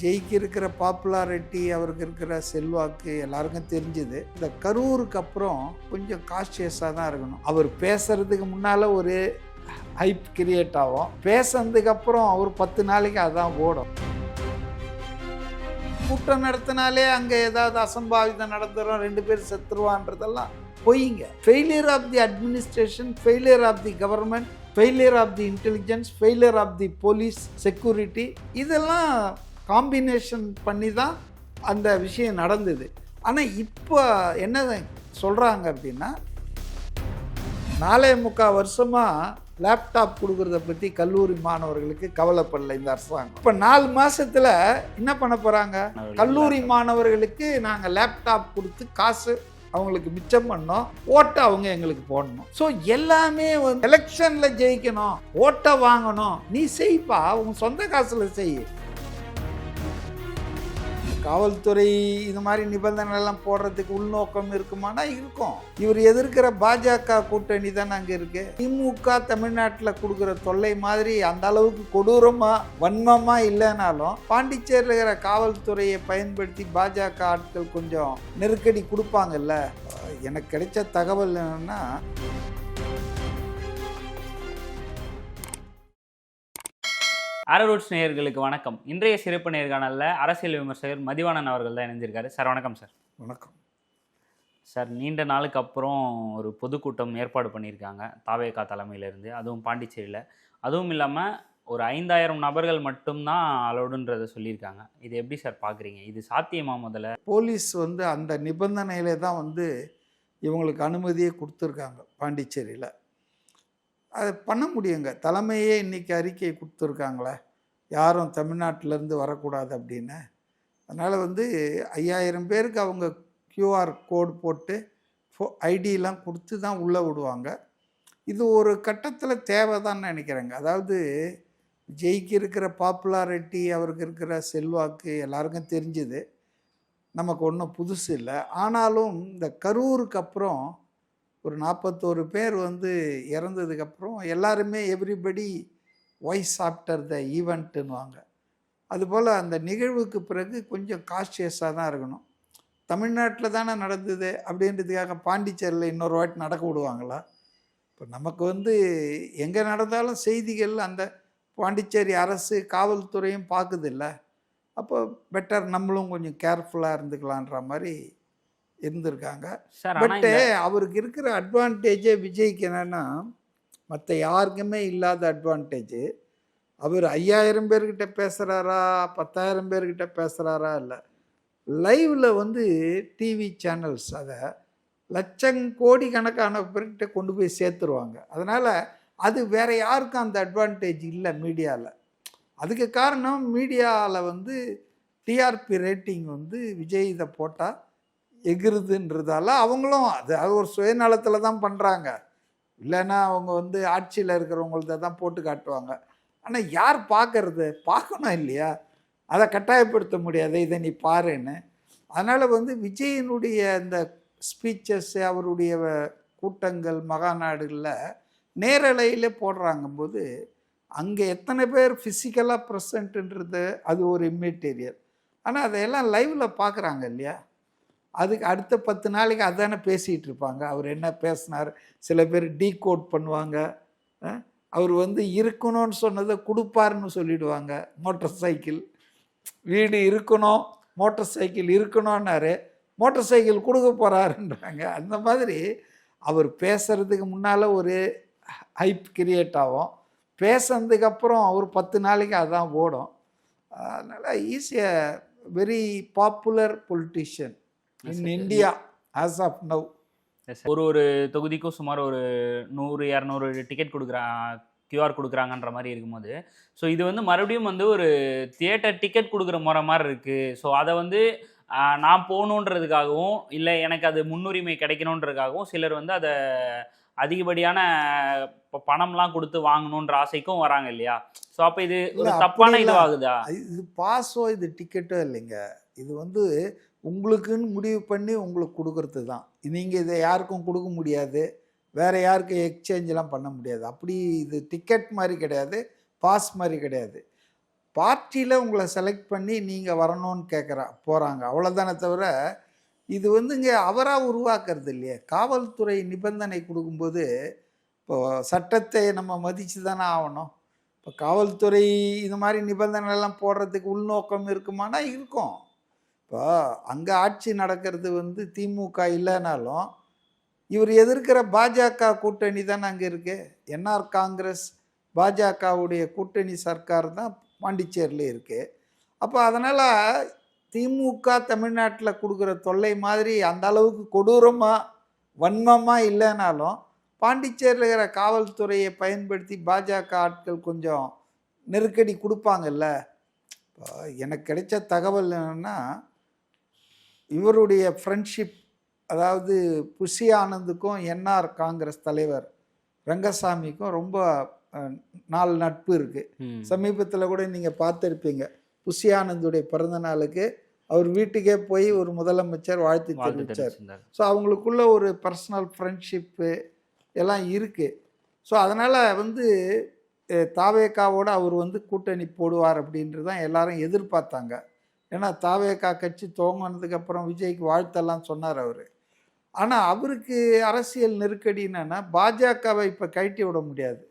ஜெய்க்கு இருக்கிற பாப்புலாரிட்டி, அவருக்கு இருக்கிற செல்வாக்கு எல்லாருக்கும் தெரிஞ்சுது. இந்த கரூருக்கு அப்புறம் கொஞ்சம் கான்ஷியஸாக தான் இருக்கணும். அவர் பேசுறதுக்கு முன்னால் ஒரு ஹைப் கிரியேட் ஆகும், பேசுறதுக்கு அப்புறம் அவர் 10 நாளைக்கு அதான் ஓடும். கூட்டம் நடத்தினாலே அங்கே ஏதாவது அசம்பாவிதம் நடந்துடும், 2 பேர் செத்துருவான்றதெல்லாம் பொய்ங்க. Failure of the administration, failure of the government, failure of the intelligence, failure of the police security, இதெல்லாம் காம்பினேஷன் பண்ணி தான் அந்த விஷயம் நடந்தது. ஆனால் இப்போ என்ன சொல்கிறாங்க அப்படின்னா, 4.25 வருஷமாக லேப்டாப் கொடுக்குறத பற்றி கல்லூரி மாணவர்களுக்கு கவலைப்படலை இந்த அரசாங்கம். இப்போ 4 மாதத்தில் என்ன பண்ண போகிறாங்க? கல்லூரி மாணவர்களுக்கு நாங்கள் லேப்டாப் கொடுத்து காசு அவங்களுக்கு மிச்சம் பண்ணோம், ஓட்டை அவங்க எங்களுக்கு போடணும். ஸோ எல்லாமே வந்து எலெக்ஷனில் ஜெயிக்கணும், ஓட்டை வாங்கணும், நீ செய்ப்பா, உங்க சொந்த காசில் செய். காவல்துறை இது மாதிரி நிபந்தனை எல்லாம் போடுறதுக்கு உள்நோக்கம் இருக்குமானா இருக்கும். இவர் எதிர்க்கிற பாஜக கூட்டணி தான் அங்கே இருக்கு. திமுக தமிழ்நாட்டில் கொடுக்குற தொல்லை மாதிரி அந்த அளவுக்கு கொடூரமா வன்மமா இல்லைனாலும் பாண்டிச்சேரியில் இருக்கிற காவல்துறையை பயன்படுத்தி பாஜக ஆட்கள் கொஞ்சம் நெருக்கடி கொடுப்பாங்கல்ல. எனக்கு கிடைச்ச தகவல் என்னன்னா, அரரூட்ஸ் நேயர்களுக்கு வணக்கம். இன்றைய சிறப்பு நேர்காணலில் அரசியல் விமர்சகர் மதிவாணன் அவர்கள் தான் இணைஞ்சிருக்காரு. சார் வணக்கம். சார் வணக்கம். சார், நீண்ட நாளுக்கு அப்புறம் ஒரு பொதுக்கூட்டம் ஏற்பாடு பண்ணியிருக்காங்க தாவேகா தலைமையிலேருந்து, அதுவும் பாண்டிச்சேரியில். அதுவும் இல்லாமல் ஒரு 5000 நபர்கள் மட்டும்தான் அலோடுன்றதை சொல்லியிருக்காங்க. இது எப்படி சார் பார்க்குறீங்க? இது சாத்தியமா? முதல்ல போலீஸ் வந்து அந்த நிபந்தனையில தான் வந்து இவங்களுக்கு அனுமதியே கொடுத்துருக்காங்க பாண்டிச்சேரியில். அதை பண்ண முடியுங்க. தலைமையே இன்றைக்கி அறிக்கை கொடுத்துருக்காங்களே, யாரும் தமிழ்நாட்டிலேருந்து வரக்கூடாது அப்படின்னு. அதனால் வந்து 5000 பேருக்கு அவங்க கியூஆர் கோடு போட்டு ஐடியெலாம் கொடுத்து தான் உள்ளே விடுவாங்க. இது ஒரு கட்டத்தில் தேவை தான் நினைக்கிறேங்க. அதாவது ஜெய்க்கு இருக்கிற பாப்புலாரிட்டி, அவருக்கு இருக்கிற செல்வாக்கு எல்லாருக்கும் தெரிஞ்சுது, நமக்கு ஒன்றும் புதுசு இல்லை. ஆனாலும் இந்த கரூருக்கு அப்புறம் ஒரு 41 பேர் வந்து இறந்ததுக்கப்புறம் எல்லாருமே எவ்ரிபடி வாய்ஸ் ஆஃப்டர் த ஈவெண்ட்டுன்னுவாங்க. அதுபோல் அந்த நிகழ்வுக்கு பிறகு கொஞ்சம் கான்ஷியஸாக தான் இருக்கணும். தமிழ்நாட்டில் தானே நடந்தது அப்படின்றதுக்காக பாண்டிச்சேரியில் இன்னொரு வாட்டி நடக்க விடுவாங்களா? இப்போ நமக்கு வந்து எங்கே நடந்தாலும் செய்திகள் அந்த பாண்டிச்சேரி அரசு காவல்துறையும் பார்க்குதில்ல. அப்போ பெட்டர் நம்மளும் கொஞ்சம் கேர்ஃபுல்லாக இருந்துக்கலான்ற மாதிரி இருந்திருக்காங்க. பட்டு அவருக்கு இருக்கிற அட்வான்டேஜே விஜய்க்கு என்னென்னா, மற்ற யாருக்குமே இல்லாத அட்வான்டேஜ். அவர் 5000 பேர்கிட்ட பேசுகிறாரா, 10,000 பேர்கிட்ட பேசுகிறாரா இல்லை, லைவில் வந்து டிவி சேனல்ஸ் அதை லட்சங்கோடி கணக்கான பேர்கிட்ட கொண்டு போய் சேர்த்துருவாங்க. அதனால் அது வேறு யாருக்கும் அந்த அட்வான்டேஜ் இல்லை மீடியாவில். அதுக்கு காரணம் மீடியாவில் வந்து டிஆர்பி ரேட்டிங் வந்து விஜய் இதை போட்டால் எகிருதுன்றதால அவங்களும் அது ஒரு சுயநலத்தில் தான் பண்ணுறாங்க. இல்லைன்னா அவங்க வந்து ஆட்சியில் இருக்கிறவங்கள்ட்ட தான் போட்டு காட்டுவாங்க. ஆனால் யார் பார்க்கறது? பார்க்கணும் இல்லையா? அதை கட்டாயப்படுத்த முடியாது, இதை நீ பாருன்னு. அதனால் வந்து விஜயினுடைய இந்த ஸ்பீச்சஸ், அவருடைய கூட்டங்கள், மகாநாடுகளில் நேரலையில் போடுறாங்கும்போது அங்கே எத்தனை பேர் ஃபிசிக்கலாக ப்ரெசண்ட்டுன்றது அது ஒரு இம்மெட்டீரியல். ஆனால் அதையெல்லாம் லைவில் பார்க்குறாங்க இல்லையா? அதுக்கு அடுத்த 10 நாளைக்கு அதானே பேசிகிட்டு இருப்பாங்க. அவர் என்ன பேசினார், சில பேர் டீகோட் பண்ணுவாங்க. அவர் வந்து இருக்கணும்னு சொன்னதை கொடுப்பாருன்னு சொல்லிடுவாங்க. மோட்டார் சைக்கிள் வீடு இருக்கணும், மோட்டார் சைக்கிள் இருக்கணும்னாரு, மோட்டார் சைக்கிள் கொடுக்க போகிறாருன்றாங்க. அந்த மாதிரி அவர் பேசுகிறதுக்கு முன்னால் ஒரு ஹைப் கிரியேட் ஆகும், பேசுனதுக்கப்புறம் அவர் 10 நாளைக்கு அதான் ஓடும். அதனால் ஈஸியாக very popular politician in India as of now. ஒரு தொகுதிக்கும் சுமார் ஒரு 100-200 டிக்கெட் கியூஆர் கொடுக்குறாங்கன்ற மாதிரி இருக்கும்போது, ஸோ இது வந்து மறுபடியும் வந்து ஒரு தியேட்டர் டிக்கெட் கொடுக்குற முறை மாதிரி இருக்குது. ஸோ அதை வந்து நான் போகணுன்றதுக்காகவும் இல்லை எனக்கு அது முன்னுரிமை கிடைக்கணுன்றதுக்காகவும் சிலர் வந்து அதை அதிகப்படியான பணம்லாம் கொடுத்து வாங்கணுன்ற ஆசைக்கும் வராங்க இல்லையா? ஸோ அப்போ இது ஒரு தப்பான இதுவாகுதா? இது பாஸோ இது டிக்கெட்டோ இல்லைங்க. இது வந்து உங்களுக்குன்னு முடிவு பண்ணி உங்களுக்கு கொடுக்கறது தான். நீங்கள் இதை யாருக்கும் கொடுக்க முடியாது, வேறு யாருக்கும் எக்ஸ்சேஞ்செலாம் பண்ண முடியாது. அப்படி இது டிக்கெட் மாதிரி கிடையாது, பாஸ் மாதிரி கிடையாது. பார்ட்டியில் உங்களை செலக்ட் பண்ணி நீங்கள் வரணும்னு போகிறாங்க, அவ்வளோதானே தவிர இது வந்துங்க அவராக உருவாக்குறது இல்லையே. காவல்துறை நிபந்தனை கொடுக்கும்போது இப்போ சட்டத்தை நம்ம மதித்து தானே ஆகணும். இப்போ காவல்துறை இது மாதிரி நிபந்தனைலாம் போடுறதுக்கு உள்நோக்கம் இருக்குமானா இருக்கும். இப்போ அங்கே ஆட்சி நடக்கிறது வந்து திமுக இல்லைனாலும் இவர் எதிர்க்கிற பாஜக கூட்டணி தானே அங்கே இருக்குது. என்ஆர் காங்கிரஸ் பாஜகவுடைய கூட்டணி சர்க்கார் தான் பாண்டிச்சேரியில் இருக்குது. அப்போ அதனால் திமுக தமிழ்நாட்டில் கொடுக்குற தொல்லை மாதிரி அந்த அளவுக்கு கொடூரமாக வன்மமாக இல்லைனாலும் பாண்டிச்சேரியில் இருக்கிற காவல்துறையை பயன்படுத்தி பாஜக ஆட்கள் கொஞ்சம் நெருக்கடி கொடுப்பாங்கல்ல. எனக்கு கிடைச்ச தகவல் என்னென்னா, இவருடைய ஃப்ரெண்ட்ஷிப், அதாவது புஷி ஆனந்துக்கும் என்ஆர் காங்கிரஸ் தலைவர் ரங்கசாமிக்கும் ரொம்ப நாள் நட்பு இருக்குது. சமீபத்தில் கூட நீங்கள் பார்த்துருப்பீங்க, புஷி ஆனந்துடைய பிறந்த நாளுக்கு அவர் வீட்டுக்கே போய் ஒரு முதலமைச்சர் வாழ்த்து தெரிவித்தார். ஸோ அவங்களுக்குள்ள ஒரு பர்சனல் ஃப்ரெண்ட்ஷிப்பு எல்லாம் இருக்குது. ஸோ அதனால் வந்து தாவேகாவோட அவர் வந்து கூட்டணி போடுவார் அப்படின்றது தான் எல்லாரும் எதிர்பார்த்தாங்க. ஏன்னா தாவேகா கட்சி துவங்கினதுக்கப்புறம் விஜய்க்கு வாழ்த்தெல்லாம் சொன்னார் அவர். ஆனால் அவருக்கு அரசியல் நெருக்கடி என்னென்னா, பாஜகவை இப்போ கழட்டி விட முடியாது.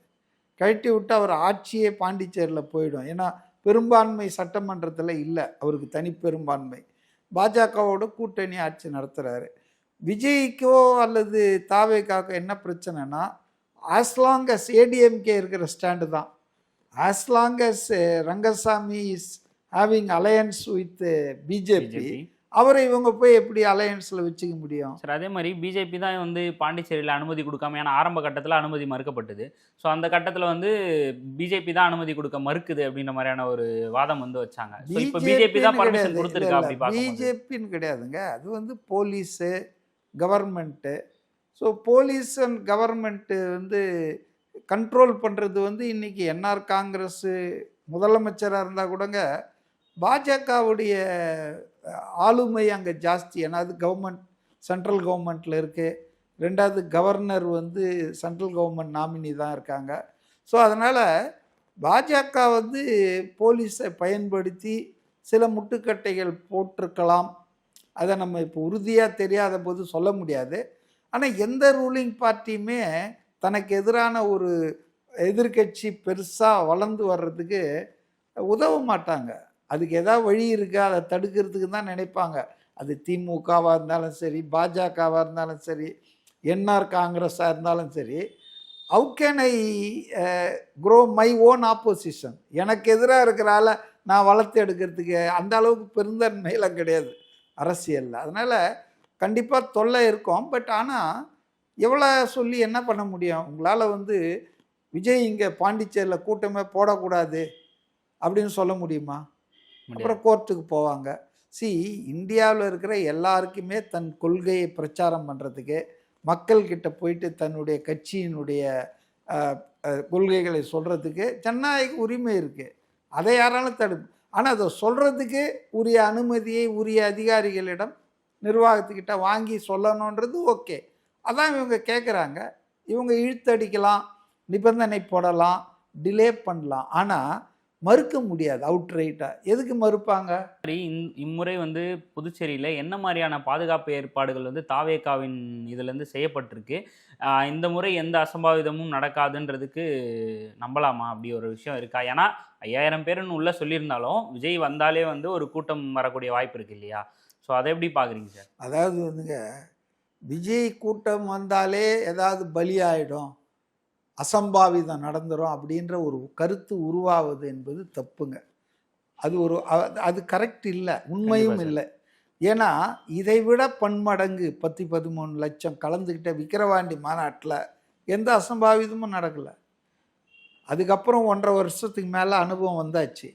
கழட்டி விட்டு அவர் ஆட்சியே பாண்டிச்சேரியில் போயிடும். ஏன்னா பெரும்பான்மை சட்டமன்றத்தில் இல்லை, அவருக்கு தனி பெரும்பான்மை. பாஜகவோட கூட்டணி ஆட்சி நடத்துகிறாரு. விஜய்க்கோ அல்லது தாவேகாக்கோ என்ன பிரச்சனைனா, ஆஸ் லாங் அஸ் ஏடிஎம்கே இருக்கிற ஸ்டாண்டு தான், as long as Rangasamy is having alliance with BJP, அவரை இவங்க போய் எப்படி அலையன்ஸில் வச்சுக்க முடியும் சார்? அதே மாதிரி பிஜேபி தான் வந்து பாண்டிச்சேரியில் அனுமதி கொடுக்காம, ஏன்னா ஆரம்ப கட்டத்தில் அனுமதி மறுக்கப்பட்டது. ஸோ அந்த கட்டத்தில் வந்து பிஜேபி தான் அனுமதி கொடுக்க மறுக்குது அப்படின்ற மாதிரியான ஒரு வாதம் வந்து வச்சாங்க. ஸோ இப்போ பிஜேபி தான் பர்மிஷன் கொடுத்துருக்கா? அப்படி பிஜேபின்னு கிடையாதுங்க, அது வந்து police, government. So police and government வந்து கண்ட்ரோல் பண்ணுறது வந்து இன்றைக்கி என்ஆர் காங்கிரஸு முதலமைச்சராக இருந்தால் கூடங்க பாஜகவுடைய ஆளுமை அங்கே ஜாஸ்தி. ஏன்னா அது கவர்மெண்ட் சென்ட்ரல் கவர்மெண்ட்டில் இருக்குது. ரெண்டாவது கவர்னர் வந்து சென்ட்ரல் கவர்மெண்ட் நாமினி தான் இருக்காங்க. ஸோ அதனால் பாஜக வந்து போலீஸை பயன்படுத்தி சில முட்டுக்கட்டைகள் போட்டிருக்கலாம். அதை நம்ம இப்போ உறுதியாக தெரியாத போது சொல்ல முடியாது. ஆனால் எந்த ரூலிங் பார்ட்டியுமே தனக்கு எதிரான ஒரு எதிர்கட்சி பெருசாக வளர்ந்து வர்றதுக்கு உதவ மாட்டாங்க. அதுக்கு ஏதாவது வழி இருக்கா அதை தடுக்கிறதுக்கு தான் நினைப்பாங்க. அது திமுகவாக இருந்தாலும் சரி, பாஜகவாக இருந்தாலும் சரி, என்ஆர் காங்கிரஸாக இருந்தாலும் சரி. How can I grow my own opposition? எனக்கு எதிராக இருக்கிற ஆளை நான் வளர்த்து எடுக்கிறதுக்கு அந்த அளவுக்கு பெருந்தன்மையெல்லாம் கிடையாது அரசியலில். அதனால் கண்டிப்பாக தொல்லை இருக்கும். பட் ஆனால் எவ்வளோ சொல்லி என்ன பண்ண முடியும்? உங்களால் வந்து விஜய் இங்கே பாண்டிச்சேரியில் கூட்டமே போடக்கூடாது அப்படின்னு சொல்ல முடியுமா? அப்புறம் கோர்ட்டுக்கு போவாங்க. இந்தியாவில் இருக்கிற எல்லாருக்குமே தன் கொள்கையை பிரச்சாரம் பண்ணுறதுக்கு, மக்கள்கிட்ட போயிட்டு தன்னுடைய கட்சியினுடைய கொள்கைகளை சொல்கிறதுக்கு ஜனநாயக உரிமை இருக்குது. அதை யாராலும் தடுப்பு. ஆனால் அதை சொல்கிறதுக்கு உரிய அனுமதியை உரிய அதிகாரிகளிடம், நிர்வாகத்துக்கிட்ட வாங்கி சொல்லணுன்றது ஓகே. அதான் இவங்க கேட்குறாங்க. இவங்க இழுத்தடிக்கலாம், நிபந்தனை போடலாம், டிலே பண்ணலாம். ஆனால் மறுக்க முடியாது அவுட்ரைட்டாக. எதுக்கு மறுப்பாங்க? இம்முறை வந்து புதுச்சேரியில் என்ன மாதிரியான பாதுகாப்பு ஏற்பாடுகள் வந்து தாவேகாவின் இதுலேருந்து செய்யப்பட்டிருக்கு? இந்த முறை எந்த அசம்பாவிதமும் நடக்காதுன்றதுக்கு நம்பலாமா? அப்படி ஒரு விஷயம் இருக்கா? ஏன்னா 5000 பேருன்னு உள்ளே சொல்லியிருந்தாலும் விஜய் வந்தாலே வந்து ஒரு கூட்டம் வரக்கூடிய வாய்ப்பு இருக்குது இல்லையா? ஸோ அதை எப்படி பார்க்குறீங்க சார்? அதாவது வந்துங்க, விஜய் கூட்டம் வந்தாலே ஏதாவது பலியாயிடும், அசம்பாவிதம் நடந்துடும் அப்படின்ற ஒரு கருத்து உருவாவது என்பது தப்புங்க. அது கரெக்ட் இல்லை, உண்மையும் இல்லை. ஏன்னா இதை விட பன்மடங்கு 10-13 லட்சம் கலந்துக்கிட்ட விக்கிரவாண்டி மாநாட்டில் எந்த அசம்பாவிதமும் நடக்கலை. அதுக்கப்புறம் 1.5 வருஷத்துக்கு மேலே அனுபவம் வந்தாச்சு.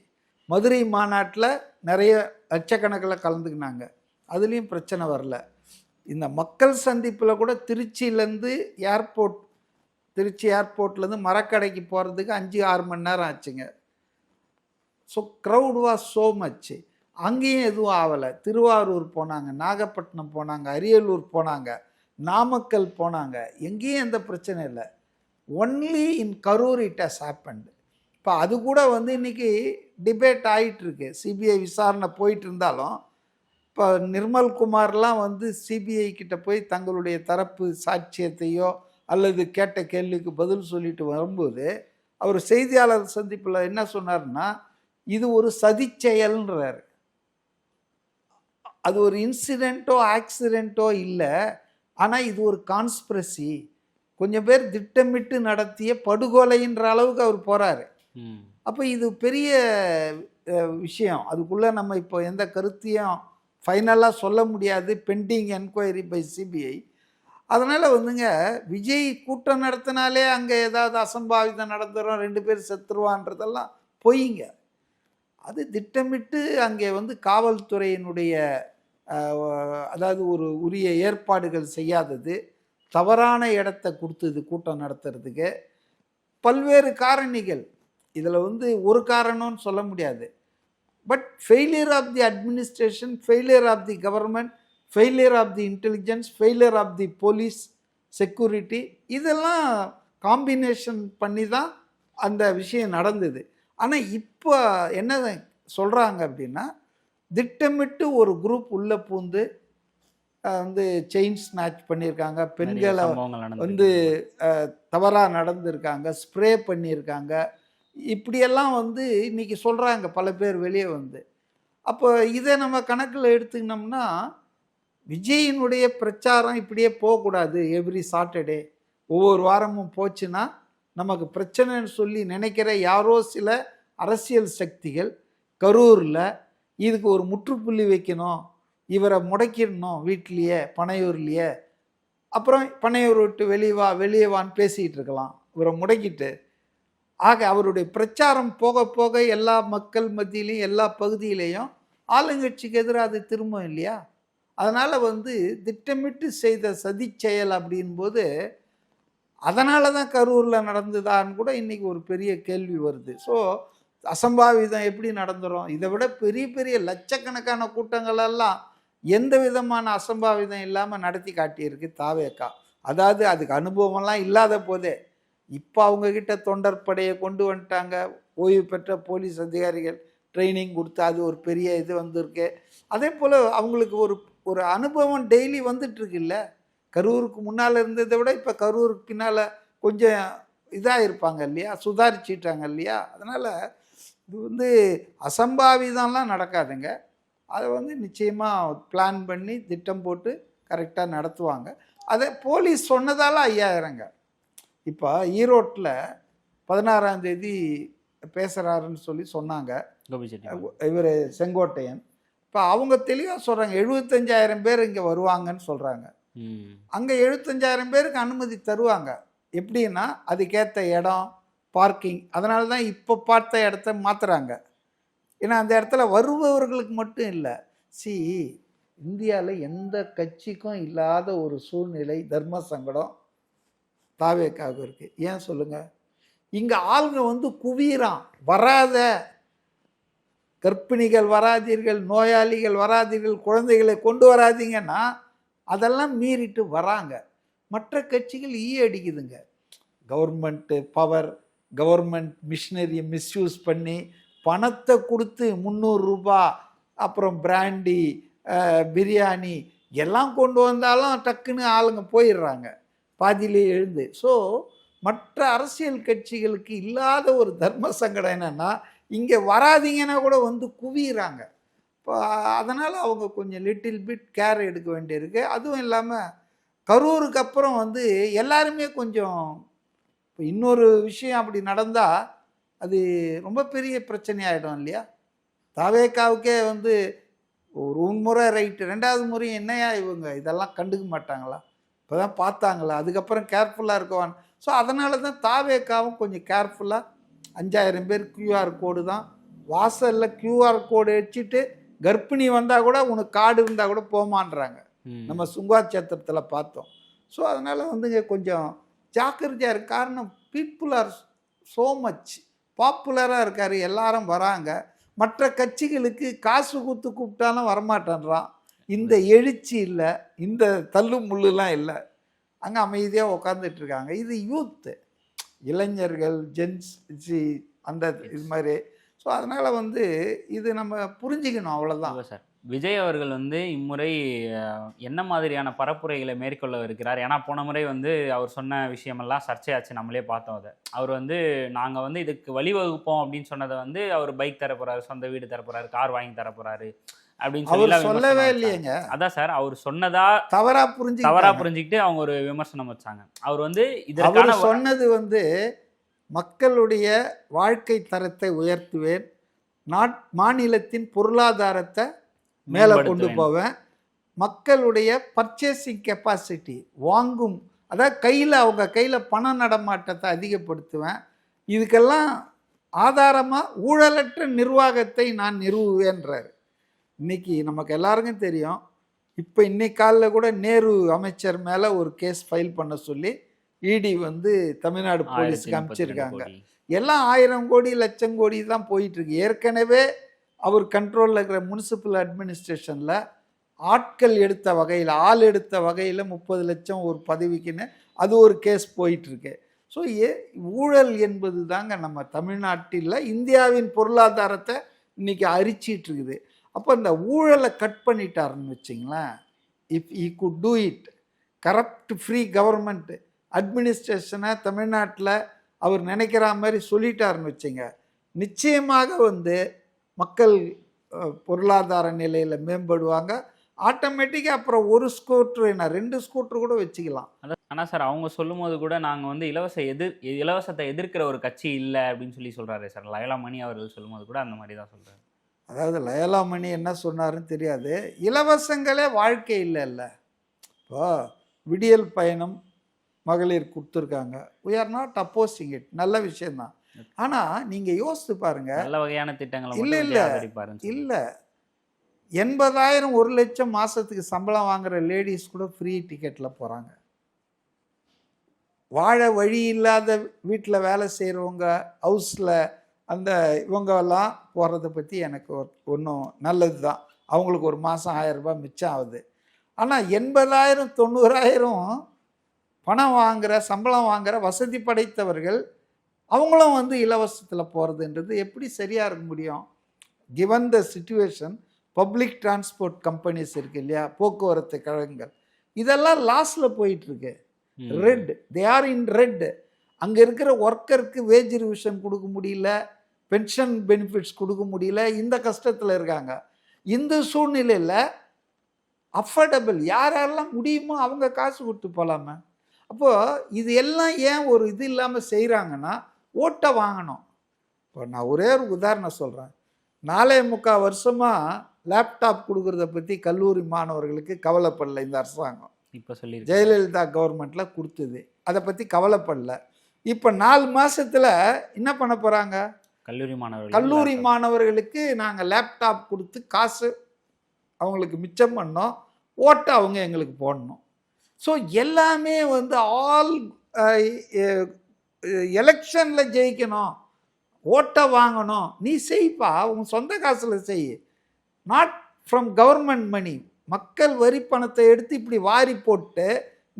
மதுரை மாநாட்டில் நிறைய லட்சக்கணக்கில் கலந்துக்கினாங்க, அதுலேயும் பிரச்சனை வரல. இந்த மக்கள் சந்திப்பில் கூட திருச்சியிலேருந்து திருச்சி ஏர்போர்ட்லேருந்து மரக்கடைக்கு போகிறதுக்கு 5-6 மணி நேரம் ஆச்சுங்க. ஸோ க்ரௌட் வாஸ் ஸோ மச்சு. அங்கேயும் எதுவும் ஆகலை. திருவாரூர் போனாங்க, நாகப்பட்டினம் போனாங்க, அரியலூர் போனாங்க, நாமக்கல் போனாங்க, எங்கேயும் எந்த பிரச்சனை இல்லை. Only in Karur it has happened. இப்போ அது கூட வந்து இன்றைக்கி டிபேட் ஆகிட்டுருக்கு. சிபிஐ விசாரணை போயிட்டு இருந்தாலும் இப்போ நிர்மல்குமார்லாம் வந்து சிபிஐ கிட்ட போய் தங்களுடைய தரப்பு சாட்சியத்தையோ அல்லது கேட்ட கேள்விக்கு பதில் சொல்லிட்டு வரும்போது அவர் செய்தியாளர் சந்திப்பில் என்ன சொன்னார்னா, இது ஒரு சதி செயல்ன்றார். அது ஒரு இன்சிடெண்ட்டோ ஆக்சிடெண்ட்டோ இல்லை, ஆனால் இது ஒரு கான்ஸ்பிரசி, கொஞ்சம் பேர் திட்டமிட்டு நடத்திய படுகொலைன்ற அளவுக்கு அவர் போகிறாரு. அப்போ இது பெரிய விஷயம். அதுக்குள்ளே நம்ம இப்போ எந்த கருத்தையும் ஃபைனலாக சொல்ல முடியாது, பெண்டிங் என்கொயரி பை சிபிஐ. அதனால் வந்துங்க, விஜய் கூட்டம் நடத்தினாலே அங்கே ஏதாவது அசம்பாவிதம் நடந்துடும், 2 பேர் செத்துருவான்றதெல்லாம் பொய்ங்க. அது திட்டமிட்டு அங்கே வந்து காவல்துறையினுடைய அதாவது ஒரு உரிய ஏற்பாடுகள் செய்யாதது, தவறான இடத்த கொடுத்தது கூட்டம் நடத்துறதுக்கு. பல்வேறு காரணிகள், இதில் வந்து ஒரு காரணம்னு சொல்ல முடியாது. But failure of the administration, failure of the government, failure of the intelligence, failure of the police security, இதெல்லாம் காம்பினேஷன் பண்ணி தான் அந்த விஷயம் நடந்தது. ஆனால் இப்போ என்ன சொல்கிறாங்க அப்படின்னா, திட்டமிட்டு ஒரு குரூப் உள்ளே பூந்து வந்து செயின் ஸ்நாச் பண்ணியிருக்காங்க, பெண்களை வந்து தவறாக நடந்திருக்காங்க, ஸ்ப்ரே பண்ணியிருக்காங்க, இப்படியெல்லாம் வந்து இன்றைக்கி சொல்கிறாங்க பல பேர் வெளியே வந்து. அப்போ இதை நம்ம கணக்கில் எடுத்துக்கினோம்னா, விஜயினுடைய பிரச்சாரம் இப்படியே போகக்கூடாது. எவ்ரி சாட்டர்டே ஒவ்வொரு வாரமும் போச்சுன்னா நமக்கு பிரச்சனைன்னு சொல்லி நினைக்கிற யாரோ சில அரசியல் சக்திகள் கரூரில் இதுக்கு ஒரு முற்றுப்புள்ளி வைக்கணும், இவரை முடக்கிடணும் வீட்லேயே, பனையூர்லேயே. அப்புறம் பனையூர் விட்டு வெளியே வான்னு பேசிகிட்டு இருக்கலாம் இவரை முடக்கிட்டு. ஆக அவருடைய பிரச்சாரம் போக போக எல்லா மக்கள் மத்தியிலையும் எல்லா பகுதியிலையும் ஆளுங்கட்சிக்கு எதிராக அது திரும்ப இல்லையா? அதனால் வந்து திட்டமிட்டு செய்த சதி செயல் அப்படின்போது அதனால தான் கரூரில் நடந்ததான்னு கூட இன்றைக்கி ஒரு பெரிய கேள்வி வருது. ஸோ அசம்பாவிதம் எப்படி நடந்துடும்? இதை விட பெரிய பெரிய லட்சக்கணக்கான கூட்டங்களெல்லாம் எந்த விதமான அசம்பாவிதம் இல்லாமல் நடத்தி காட்டியிருக்கு தாவேகா. அதாவது அதுக்கு அனுபவம்லாம் இல்லாத போதே இப்போ அவங்கக்கிட்ட தொண்டர் படையை கொண்டு வந்துட்டாங்க, ஓய்வு பெற்ற போலீஸ் அதிகாரிகள் ட்ரைனிங் கொடுத்து அது ஒரு பெரிய இது வந்திருக்கு. அதே போல் அவங்களுக்கு ஒரு அனுபவம் டெய்லி வந்துட்டுருக்குல்ல. கரூருக்கு முன்னால் இருந்ததை விட இப்போ கரூருக்கு பின்னால் கொஞ்சம் இதாக இருப்பாங்க இல்லையா, சுதாரிச்சிட்டாங்க இல்லையா. அதனால் இது வந்து அசம்பாவிதம்லாம் நடக்காதுங்க. அதை வந்து நிச்சயமாக பிளான் பண்ணி திட்டம் போட்டு கரெக்டாக நடத்துவாங்க. அதை போலீஸ் சொன்னதால் 5000ங்க. இப்போ ஈரோட்டில் 16ஆம் தேதி பேசுகிறாருன்னு சொல்லி சொன்னாங்க இவர் செங்கோட்டையன். இப்போ அவங்க தெளிவாக சொல்கிறாங்க 75,000 பேர் இங்கே வருவாங்கன்னு சொல்கிறாங்க. அங்கே 75,000 பேருக்கு அனுமதி தருவாங்க. எப்படின்னா அதுக்கேற்ற இடம், பார்க்கிங். அதனால தான் இப்போ பார்த்த இடத்த மாற்றுறாங்க. ஏன்னா அந்த இடத்துல வருபவர்களுக்கு மட்டும் இல்லை. இந்தியாவில் எந்த கட்சிக்கும் இல்லாத ஒரு சூழ்நிலை, தர்ம சங்கடம் தாவேக்காக இருக்குது. ஏன் சொல்லுங்கள்? இங்கே ஆளுங்க வந்து குவியிறான். வராத கர்ப்பிணிகள் வராதீர்கள், நோயாளிகள் வராதீர்கள், குழந்தைகளை கொண்டு வராதீங்கன்னா அதெல்லாம் மீறிட்டு வராங்க. மற்ற கட்சிகள் அடிக்குதுங்க. கவர்மெண்ட்டு பவர், கவர்மெண்ட் மிஷினரியை மிஸ்யூஸ் பண்ணி பணத்தை கொடுத்து 300 ரூபா, அப்புறம் பிராண்டி, பிரியாணி எல்லாம் கொண்டு வந்தாலும் டக்குன்னு ஆளுங்க போயிடுறாங்க பாதியிலே எழுந்து. ஸோ மற்ற அரசியல் கட்சிகளுக்கு இல்லாத ஒரு தர்ம சங்கடம் என்னென்னா, இங்கே வராதிங்கன்னா கூட வந்து குவிகிறாங்க. இப்போ அதனால் அவங்க கொஞ்சம் லிட்டில் பிட் கேர் எடுக்க வேண்டியிருக்கு. அதுவும் இல்லாமல் கரூருக்கு அப்புறம் வந்து எல்லாருமே கொஞ்சம், இப்போ இன்னொரு விஷயம் அப்படி நடந்தால் அது ரொம்ப பெரிய பிரச்சனையாயிடும் இல்லையா? தாவேக்காவுக்கே வந்து ஒரு முறை ரைட்டு, 2வது முறையும் என்னையா இவங்க இதெல்லாம் கண்டுக்க மாட்டாங்களா, இப்போ தான் பார்த்தாங்களா, அதுக்கப்புறம் கேர்ஃபுல்லாக இருக்குவான். ஸோ அதனால தான் தாவேக்காவும் கொஞ்சம் கேர்ஃபுல்லாக 5000 பேர் QR கோடு தான், வாசலில் QR கோடு வச்சுட்டு கர்ப்பிணி வந்தால் கூட உனக்கு கார்டு இருந்தால் கூட போமான்றாங்க. நம்ம சுங்காச்சத்திரத்தில் பார்த்தோம். ஸோ அதனால் வந்துங்க கொஞ்சம் ஜாக்கிரதையாக இருக்கு. காரணம் பீப்புள் ஆர் ஸோ மச் பாப்புலராக இருக்கார், எல்லாரும் வராங்க. மற்ற கட்சிகளுக்கு காசு கொடுத்து கூப்பிட்டாலும் வரமாட்டேன்றான். இந்த எழுச்சி இல்லை, இந்த தள்ளு முள்ளுலாம் இல்லை. அங்கே அமைதியாக உட்காந்துட்ருக்காங்க. இது யூத்து, இளைஞர்கள், ஜென்ஸ் அந்த இது மாதிரி. ஸோ அதனால் வந்து இது நம்ம புரிஞ்சுக்கணும், அவ்வளோதான். சார் விஜய் அவர்கள் வந்து இம்முறை என்ன மாதிரியான பரப்புரைகளை மேற்கொள்ளவிருக்கிறார்? ஏன்னா போன முறை வந்து அவர் சொன்ன விஷயமெல்லாம் சர்ச்சையாச்சு, நம்மளே பார்த்தோம் அதை. அவர் வந்து நாங்கள் வந்து இதுக்கு வழிவகுப்போம் அப்படின்னு சொன்னதை வந்து அவர் பைக் தரப்போறாரு, சொந்த வீடு தரப்போறாரு, கார் வாங்கி தரப்போறாரு அப்படின்னு அவர் சொல்லவே இல்லையேங்க. அதான் சார், அவர் சொன்னதா தவறா புரிஞ்சுக்கிட்டு அவங்க ஒரு விமர்சனம் வச்சாங்க. அவர் வந்து இதற்கான சொன்னது வந்து மக்களுடைய வாழ்க்கை தரத்தை உயர்த்துவேன், மாநிலத்தின் பொருளாதாரத்தை மேலே கொண்டு போவேன், மக்களுடைய பர்ச்சேசிங் கெப்பாசிட்டி, வாங்கும், அதாவது அவங்க கையில் பண நடமாட்டத்தை அதிகப்படுத்துவேன், இதுக்கெல்லாம் ஆதாரமாக ஊழலற்ற நிர்வாகத்தை நான் நிறுவுவேன்றார். இன்னைக்கு நமக்கு எல்லாருக்கும் தெரியும், இப்போ இன்னைக்கு காலையில் கூட நேரு அமைச்சர் மேலே ஒரு கேஸ் ஃபைல் பண்ண சொல்லி இடி வந்து தமிழ்நாடு போலீஸ்க்கு அமைச்சிருக்காங்க. எல்லாம் 1000 கோடி லட்சம் கோடி தான் போயிட்டுருக்கு. ஏற்கனவே அவர் கண்ட்ரோலில் இருக்கிற முனிசிபல் அட்மினிஸ்ட்ரேஷனில் ஆட்கள் எடுத்த வகையில், ஆள் எடுத்த வகையில் 30 லட்சம் ஒரு பதவிக்குன்னு அது ஒரு கேஸ் போயிட்டுருக்கு. ஸோ ஊழல் என்பது தாங்க நம்ம தமிழ்நாட்டில் இந்தியாவின் பொருளாதாரத்தை இன்றைக்கி அரிச்சிட்டு இருக்குது. அப்போ இந்த ஊழலை கட் பண்ணிட்டாருன்னு வச்சிங்களேன், if he could do it, corrupt free government அட்மினிஸ்ட்ரேஷனை தமிழ்நாட்டில் அவர் நினைக்கிற மாதிரி சொல்லிட்டாருன்னு வச்சுங்க, நிச்சயமாக வந்து மக்கள் பொருளாதார நிலையில் மேம்படுவாங்க. ஆட்டோமேட்டிக்காக அப்புறம் ஒரு ஸ்கூட்ரு என்ன 2 ஸ்கூட்ரு கூட வச்சுக்கலாம். ஆனால் சார் அவங்க சொல்லும் போது கூட நாங்கள் வந்து இலவசத்தை எதிர்க்கிற ஒரு கட்சி இல்லை அப்படின்னு சொல்லி சொல்கிறாரு சார். லயலா மணி அவர்கள் சொல்லும் போது கூட அந்த மாதிரி தான் சொல்கிறாரு. அதாவது லயலா மணி என்ன சொன்னாருன்னு தெரியாது, இலவசங்களே வாழ்க்கை இல்லைல்ல. இப்போ விடியல் பயணம் மகளிர் கொடுத்துருக்காங்க, we are not opposing it, நல்ல விஷயம்தான். ஆனால் நீங்கள் யோசித்து பாருங்க, நல்ல வகையான திட்டங்கள் இல்லை 80,000 1 லட்சம் மாதத்துக்கு சம்பளம் வாங்குகிற லேடிஸ் கூட ஃப்ரீ டிக்கெட்டில் போகிறாங்க. வாழ வழி இல்லாத வீட்டில் வேலை செய்கிறவங்க, ஹவுஸில் அந்த இவங்கெல்லாம் போகிறத பற்றி எனக்கு ஒன்றும் நல்லது தான், அவங்களுக்கு ஒரு மாதம் 1000 ரூபாய் மிச்சம் ஆகுது. ஆனால் 80,000 90,000 பணம் வாங்குகிற, சம்பளம் வாங்குகிற வசதி படைத்தவர்கள் அவங்களும் வந்து இலவசத்தில் போகிறதுன்றது எப்படி சரியாக இருக்க முடியும்? Given the situation, public transport companies இருக்கு இல்லையா, போக்குவரத்து கழகங்கள், இதெல்லாம் லாஸில் போயிட்டுருக்கு. Red, they are in red. அங்கே இருக்கிற ஒர்க்கருக்கு வேஜ் ரிவிஷன் கொடுக்க முடியல, பென்ஷன் பெனிஃபிட்ஸ் கொடுக்க முடியல, இந்த கஷ்டத்தில் இருக்காங்க. இந்த சூழ்நிலையில் அஃபோர்டபுள் யாரெல்லாம் முடியுமோ அவங்க காசு கொடுத்து போகலாமே. அப்போது இது எல்லாம் ஏன் ஒரு இது இல்லாமல் செய்கிறாங்கன்னா, ஓட்டை வாங்கணும். இப்போ நான் ஒரே ஒரு உதாரணம் சொல்கிறேன். 4.25 வருஷமாக லேப்டாப் கொடுக்குறத பற்றி கல்லூரி மாணவர்களுக்கு கவலைப்படல இந்த அரசாங்கம். இப்போ சொல்லி ஜெயலலிதா கவர்மெண்ட்டில் கொடுத்தது, அதை பற்றி கவலைப்படல. இப்போ 4 மாதத்தில் என்ன பண்ண போகிறாங்க? கல்லூரி மாணவர்களுக்கு நாங்கள் லேப்டாப் கொடுத்து காசு அவங்களுக்கு மிச்சம் பண்ணோம், ஓட்டை அவங்க எங்களுக்கு போடணும். ஸோ எல்லாமே வந்து ஆல் எலெக்ஷனில் ஜெயிக்கணும், ஓட்டை வாங்கணும், நீ செய்ப்பா, உங்கள் சொந்த காசில் செய், நாட் ஃப்ரம் கவர்மெண்ட் மணி. மக்கள் வரி பணத்தை எடுத்து இப்படி வாரி போட்டு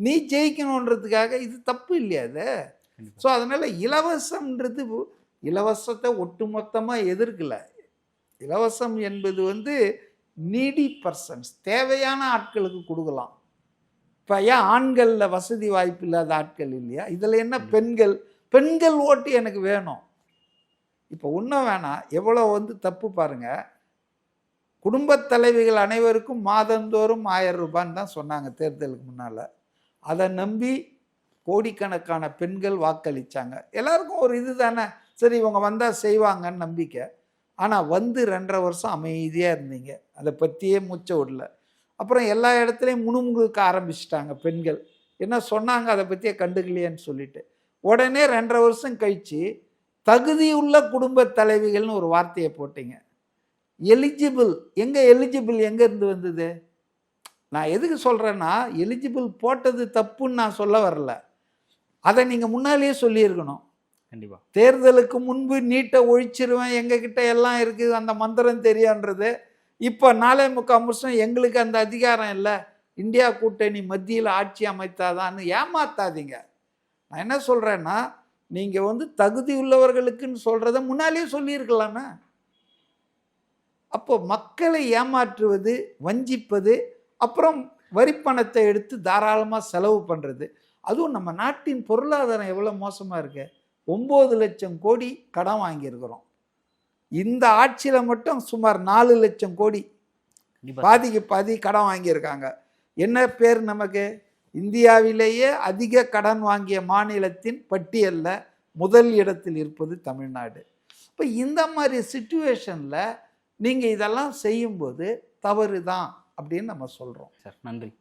நீ ஜெயிக்கணுன்றதுக்காக இது தப்பு இல்லையா அது? ஸோ அதனால் இலவசம்ன்றது, இலவசத்தை ஒட்டுமொத்தமாக எதிர்க்கலை. இலவசம் என்பது வந்து நீடி பர்சன்ஸ், தேவையான ஆட்களுக்கு கொடுக்கலாம். இப்போ ஏன் ஆண்களில் வசதி வாய்ப்பு இல்லாத ஆட்கள் இல்லையா? இதில் என்ன பெண்கள் ஓட்டு எனக்கு வேணும். இப்போ ஒன்றும் வேணாம், எவ்வளோ வந்து தப்பு பாருங்கள். குடும்பத் தலைவிகள் அனைவருக்கும் மாதந்தோறும் 1000 ரூபான்னு தான் சொன்னாங்க தேர்தலுக்கு முன்னால். அதை நம்பி கோடிக்கணக்கான பெண்கள் வாக்களித்தாங்க. எல்லாருக்கும் ஒரு இது தானே, சரி இவங்க வந்தால் செய்வாங்கன்னு நம்பிக்கை. ஆனால் வந்து 2.5 வருஷம் அமைதியாக இருந்தீங்க, அதை பற்றியே மூச்சை விடல. அப்புறம் எல்லா இடத்துலையும் முணுமுணுக்க ஆரம்பிச்சிட்டாங்க பெண்கள், என்ன சொன்னாங்க அதை பற்றியே கண்டுக்கலையேன்னு சொல்லிட்டு. உடனே 2.5 வருஷம் கழித்து தகுதியுள்ள குடும்ப தலைவிகள்னு ஒரு வார்த்தையை போட்டீங்க. எலிஜிபிள் எங்கேருந்து வந்தது? நான் எதுக்கு சொல்கிறேன்னா, எலிஜிபிள் போட்டது தப்புன்னு நான் சொல்ல வரல, அதை நீங்கள் முன்னாலேயே சொல்லியிருக்கணும். கண்டிப்பாக தேர்தலுக்கு முன்பு நீட்டை ஒழிச்சிருவேன், எங்ககிட்ட எல்லாம் இருக்குது, அந்த மந்திரம் தெரியான்றது. இப்போ 4.25 வருஷம் எங்களுக்கு அந்த அதிகாரம் இல்லை, இந்தியா கூட்டணி மத்தியில் ஆட்சி அமைத்தாதான்னு ஏமாத்தாதீங்க. நான் என்ன சொல்கிறேன்னா, நீங்கள் வந்து தகுதி உள்ளவர்களுக்குன்னு சொல்கிறத முன்னாலேயே சொல்லியிருக்கலாம்னா. அப்போ மக்களை ஏமாற்றுவது, வஞ்சிப்பது, அப்புறம் வரிப்பணத்தை எடுத்து தாராளமாக செலவு பண்ணுறது. அதுவும் நம்ம நாட்டின் பொருளாதாரம் எவ்வளோ மோசமாக இருக்கு. 9 லட்சம் கோடி கடன் வாங்கியிருக்கிறோம். இந்த ஆட்சியில் மட்டும் சுமார் 4 லட்சம் கோடி பாதிக்கு பாதி கடன் வாங்கியிருக்காங்க. என்ன பேர் நமக்கு? இந்தியாவிலேயே அதிக கடன் வாங்கிய மாநிலத்தின் பட்டியலில் முதல் இடத்தில் இருப்பது தமிழ்நாடு. இப்போ இந்த மாதிரி சிச்சுவேஷனில் நீங்கள் இதெல்லாம் செய்யும்போது தவறு தான் அப்படின்னு நம்ம சொல்கிறோம். சார் நன்றி.